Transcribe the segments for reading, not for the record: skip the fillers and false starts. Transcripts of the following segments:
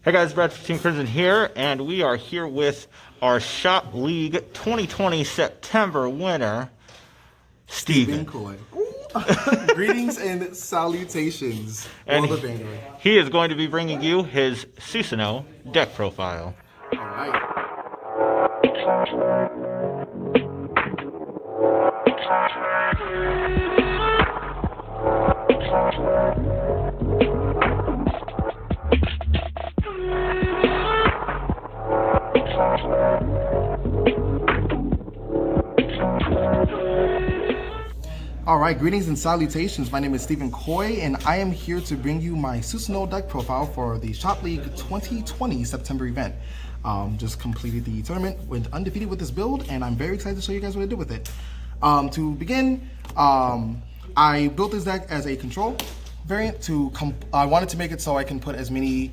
Hey guys, Brad from Team Crimson here, and we are here with our Shop League 2020 September winner, Stephen Stephen. Coy. Greetings and salutations, And World of Vanguard. he is going to be bringing you his Susanoo deck profile. All right. All right, greetings and salutations. My name is Stephen Coy, and I am here to bring you my Susanoo deck profile for the Shop League 2020 September event. Just completed the tournament, went undefeated with this build, and I'm very excited to show you guys what I did with it. To begin, I built this deck as a control variant. I wanted to make it so I can put as many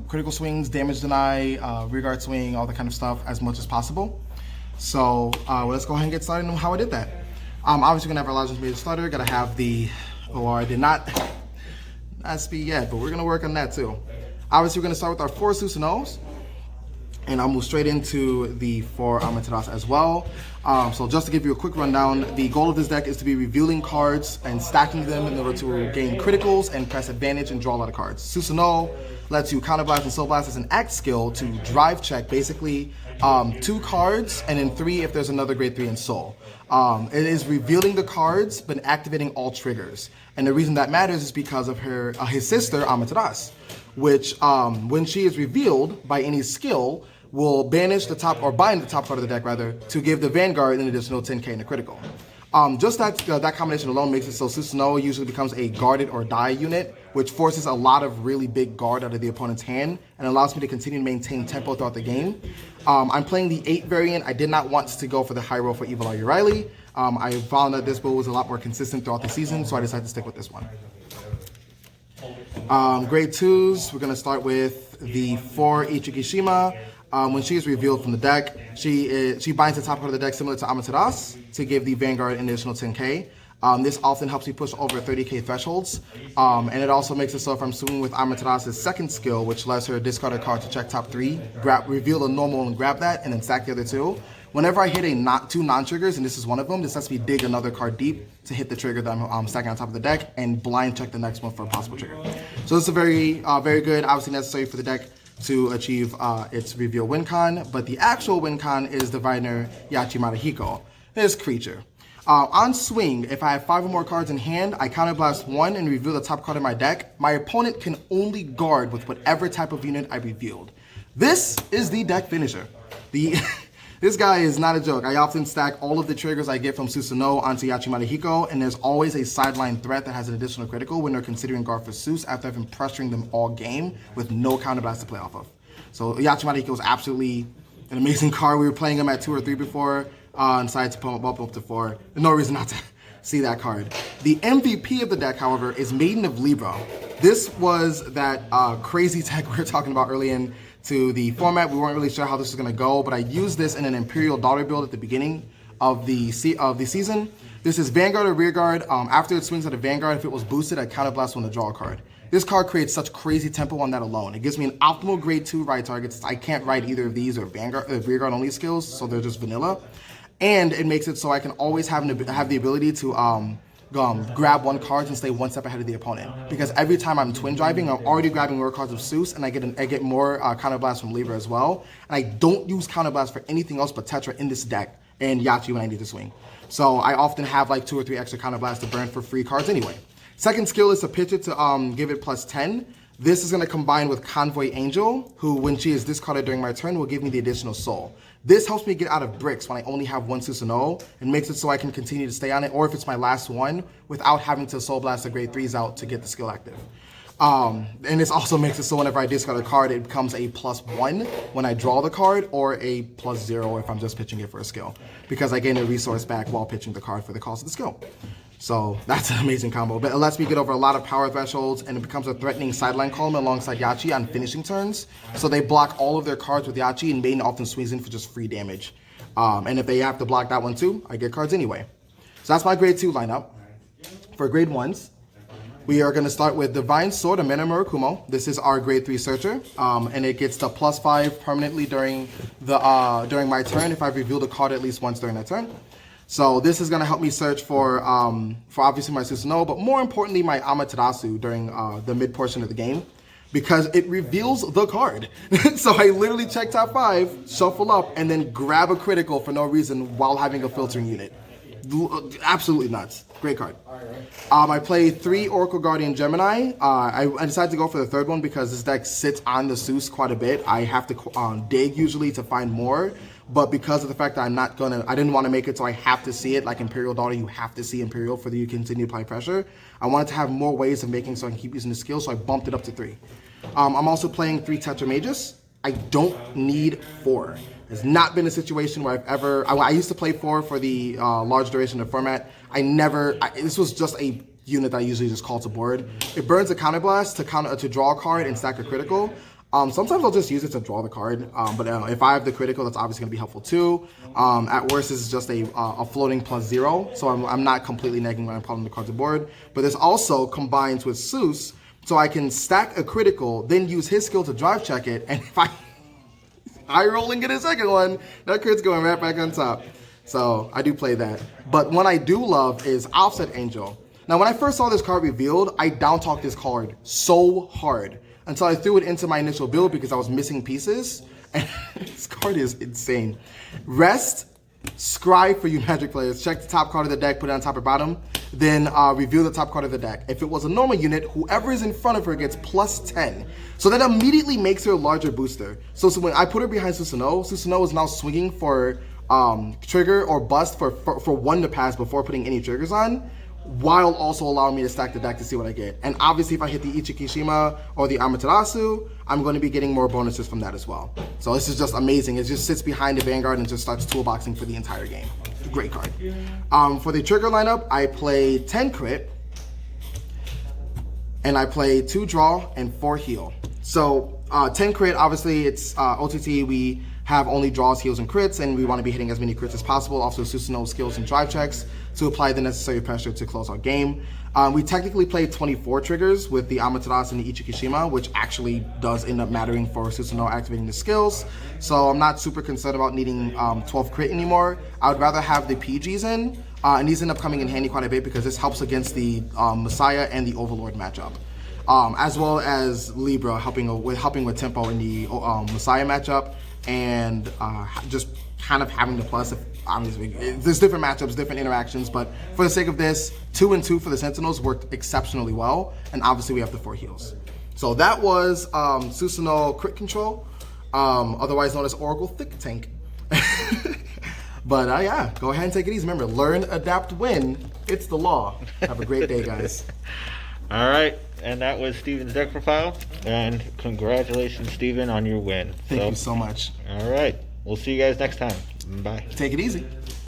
critical swings, damage deny, rearguard swing, all that kind of stuff as much as possible. So let's go ahead and get started on how I did that. Obviously, we're gonna have our Legends Major starter. Gotta have the, I did not speed yet, but we're gonna work on that too. Obviously, we're gonna start with our 4 Susanoos, and I'll move straight into the 4 Amaterasu as well. So just to give you a quick rundown, the goal of this deck is to be revealing cards and stacking them in order to gain criticals and press advantage and draw a lot of cards. Susanoo lets you counterblast and soul blast as an act skill to drive check basically 2 cards and then 3 if there's another grade 3 in soul. It is revealing the cards but activating all triggers, and the reason that matters is because of his sister Amaterasu, which when she is revealed by any skill will banish the top, or bind the top card of the deck rather, to give the Vanguard an additional 10k in a critical. Just that combination alone makes it so Susanoo usually becomes a guarded or die unit, which forces a lot of really big guard out of the opponent's hand and allows me to continue to maintain tempo throughout the game. I'm playing the 8 variant. I did not want to go for the high roll for Evil Are You Riley. I found that this build was a lot more consistent throughout the season, so I decided to stick with this one. Grade 2s, we're going to start with the 4 Ichikishima. When she is revealed from the deck, she binds the top part of the deck similar to Amaterasu to give the Vanguard an additional 10k. This often helps me push over 30k thresholds, and it also makes it so if I'm swinging with Amaterasu's second skill, which lets her discard a card to check top 3, reveal a normal and grab that, and then stack the other 2. Whenever I hit 2 non-triggers, and this is one of them, this lets me dig another card deep to hit the trigger that I'm stacking on top of the deck and blind check the next one for a possible trigger. So this is a very good, obviously necessary for the deck to achieve its reveal win con, but the actual win con is Diviner Yachimata Hiko, this creature. On swing, if I have 5 or more cards in hand, I counterblast 1 and reveal the top card of my deck. My opponent can only guard with whatever type of unit I revealed. This is the deck finisher. This guy is not a joke. I often stack all of the triggers I get from Susanoo onto Yachimata Hiko, and there's always a sideline threat that has an additional critical when they're considering guard for Sus after I've been pressuring them all game with no counterblast to play off of. So Yachimata Hiko is absolutely an amazing card. We were playing him at 2 or 3 before, and decided to pump him up to 4. There's no reason not to see that card. The MVP of the deck, however, is Maiden of Libra. This was that crazy tech we were talking about early into the format. We weren't really sure how this was going to go, but I used this in an Imperial Daughter build at the beginning of the season. This is Vanguard or Rearguard. After it swings at a Vanguard, if it was boosted, I counterblast when to draw a card. This card creates such crazy tempo on that alone. It gives me an optimal grade 2 ride targets. I can't ride either of these or Vanguard, Rearguard only skills, so they're just vanilla. And it makes it so I can always have the ability to grab 1 card and stay 1 step ahead of the opponent. Because every time I'm twin driving, I'm already grabbing more cards of Sus, and I get more counterblast from Libra as well. And I don't use counterblast for anything else but Tetra in this deck and Yachi when I need to swing. So I often have like 2 or 3 extra counterblast to burn for free cards anyway. Second skill is to pitch it to give it plus 10. This is going to combine with Convoy Angel, who when she is discarded during my turn will give me the additional soul. This helps me get out of bricks when I only have 1 Susanoo and makes it so I can continue to stay on it, or if it's my last one, without having to soul blast the grade 3s out to get the skill active. And this also makes it so whenever I discard a card, it becomes a +1 when I draw the card, or a +0 if I'm just pitching it for a skill, because I gain a resource back while pitching the card for the cost of the skill. So that's an amazing combo, but it lets me get over a lot of power thresholds, and it becomes a threatening sideline column alongside Yachi on finishing turns. So they block all of their cards with Yachi, and Maiden often swings in for just free damage. And if they have to block that one too, I get cards anyway. So that's my grade 2 lineup. For grade 1s, We are going to start with Divine Sword of Mena Murakumo. This is our grade 3 searcher, and it gets the +5 permanently during my turn if I've revealed a card at least once during that turn. So this is going to help me search for obviously my Susanoo, but more importantly my Amaterasu during the mid portion of the game, because it reveals the card. So I literally check top 5, shuffle up, and then grab a critical for no reason while having a filtering unit. Absolutely nuts. Great card. I play 3 Oracle Guardian Gemini. I decided to go for the third one because this deck sits on the Seuss quite a bit. I have to dig usually to find more, but because of the fact that I didn't want to make it so I have to see it, like Imperial Daughter, you have to see Imperial for you to continue to apply pressure. I wanted to have more ways of making so I can keep using the skill, so I bumped it up to 3. I'm also playing 3 Tetra Mages. I don't need 4. There's not been a situation where I've ever... I used to play 4 for the large duration of format. This was just a unit that I usually just call to board. It burns a counterblast to draw a card and stack a critical. Sometimes I'll just use it to draw the card, but if I have the critical, that's obviously going to be helpful too. At worst, this is just a floating +0, so I'm not completely negging when I'm calling the card to board. But this also combines with Seuss, so I can stack a critical, then use his skill to drive check it, and if I roll and get a second one, that crit's going right back on top. So I do play that. But one I do love is Offset Angel. Now when I first saw this card revealed, I down-talked this card so hard until I threw it into my initial build because I was missing pieces. And this card is insane. Rest, Scribe for you Magic players. Check the top card of the deck, put it on top or bottom, then reveal the top card of the deck. If it was a normal unit, whoever is in front of her gets +10. So that immediately makes her a larger booster. So when I put her behind Susanoo, Susanoo is now swinging for trigger or bust for 1 to pass before putting any triggers on, while also allowing me to stack the deck to see what I get. And obviously if I hit the Ichikishima or the Amaterasu, I'm going to be getting more bonuses from that as well. So this is just amazing. It just sits behind the Vanguard and just starts toolboxing for the entire game. Great card. For the trigger lineup, I play 10 crit, and I play 2 draw and 4 heal. So 10 crit, obviously it's OTT, we have only draws, heals, and crits, and we want to be hitting as many crits as possible. Also Susanoo skills and drive checks to apply the necessary pressure to close our game. We technically play 24 triggers with the Amaterasu and the Ichikishima, which actually does end up mattering for Susanoo activating the skills. So I'm not super concerned about needing 12 crit anymore. I would rather have the PGs in, and these end up coming in handy quite a bit because this helps against the Messiah and the Overlord matchup. As well as Libra helping with tempo in the Messiah matchup, and just kind of having the plus. There's different matchups, different interactions, but for the sake of this, 2 and 2 for the Sentinels worked exceptionally well, and obviously we have the 4 heals. So that was Susanoo Crit Control, otherwise known as Oracle Thick Tank. But yeah, go ahead and take it easy. Remember, learn, adapt, win. It's the law. Have a great day, guys. All right, and that was Stephen's deck profile, and congratulations, Stephen, on your win. Thank you so much. All right, we'll see you guys next time. Bye. Take it easy.